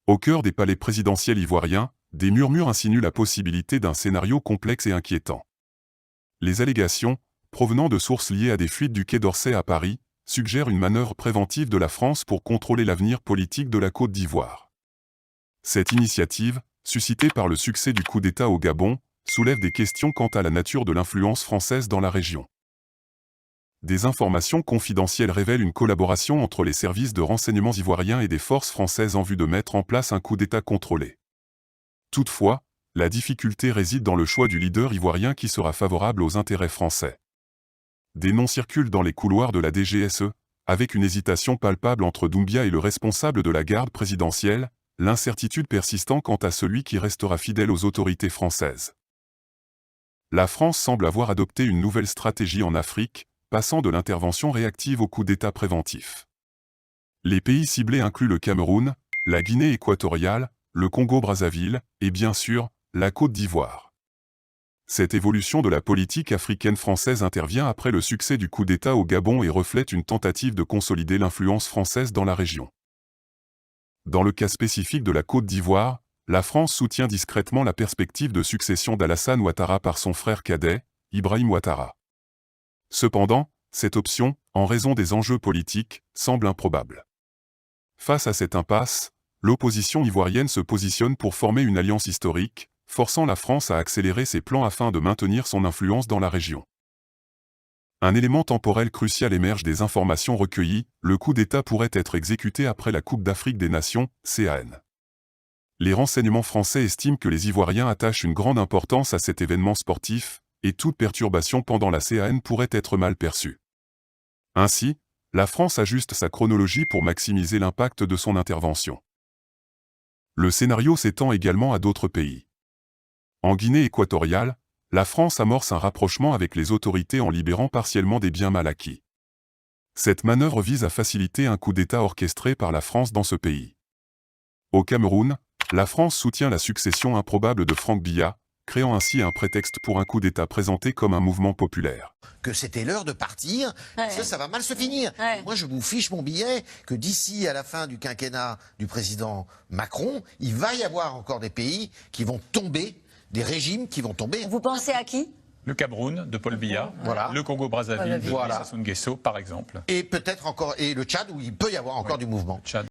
Au cœur des palais présidentiels ivoiriens, des murmures insinuent la possibilité d'un scénario complexe et inquiétant. Les allégations, provenant de sources liées à des fuites du Quai d'Orsay à Paris, suggèrent une manœuvre préventive de la France pour contrôler l'avenir politique de la Côte d'Ivoire. Cette initiative, suscitée par le succès du coup d'État au Gabon, soulève des questions quant à la nature de l'influence française dans la région. Des informations confidentielles révèlent une collaboration entre les services de renseignement ivoiriens et des forces françaises en vue de mettre en place un coup d'État contrôlé. Toutefois, la difficulté réside dans le choix du leader ivoirien qui sera favorable aux intérêts français. Des noms circulent dans les couloirs de la DGSE, avec une hésitation palpable entre Doumbia et le responsable de la garde présidentielle, l'incertitude persistant quant à celui qui restera fidèle aux autorités françaises. La France semble avoir adopté une nouvelle stratégie en Afrique, passant de l'intervention réactive au coup d'État préventif. Les pays ciblés incluent le Cameroun, la Guinée équatoriale, le Congo-Brazzaville et bien sûr, la Côte d'Ivoire. Cette évolution de la politique africaine française intervient après le succès du coup d'État au Gabon et reflète une tentative de consolider l'influence française dans la région. Dans le cas spécifique de la Côte d'Ivoire, la France soutient discrètement la perspective de succession d'Alassane Ouattara par son frère cadet, Ibrahim Ouattara. Cependant, cette option, en raison des enjeux politiques, semble improbable. Face à cette impasse, l'opposition ivoirienne se positionne pour former une alliance historique, forçant la France à accélérer ses plans afin de maintenir son influence dans la région. Un élément temporel crucial émerge des informations recueillies, le coup d'État pourrait être exécuté après la Coupe d'Afrique des Nations, CAN. Les renseignements français estiment que les Ivoiriens attachent une grande importance à cet événement sportif, et toute perturbation pendant la CAN pourrait être mal perçue. Ainsi, la France ajuste sa chronologie pour maximiser l'impact de son intervention. Le scénario s'étend également à d'autres pays. En Guinée équatoriale, la France amorce un rapprochement avec les autorités en libérant partiellement des biens mal acquis. Cette manœuvre vise à faciliter un coup d'État orchestré par la France dans ce pays. Au Cameroun, la France soutient la succession improbable de Franck Biya, créant ainsi un prétexte pour un coup d'État présenté comme un mouvement populaire. Que c'était l'heure de partir, parce que ça va mal se finir. Moi, je vous fiche mon billet que d'ici à la fin du quinquennat du président Macron, il va y avoir encore des pays qui vont tomber, des régimes qui vont tomber. Vous pensez à qui? Le Cameroun de Paul Biya, voilà. Le Congo-Brazzaville de voilà. Sassou Nguesso, par exemple. Et peut-être encore, et le Tchad où il peut y avoir encore du mouvement. Tchad.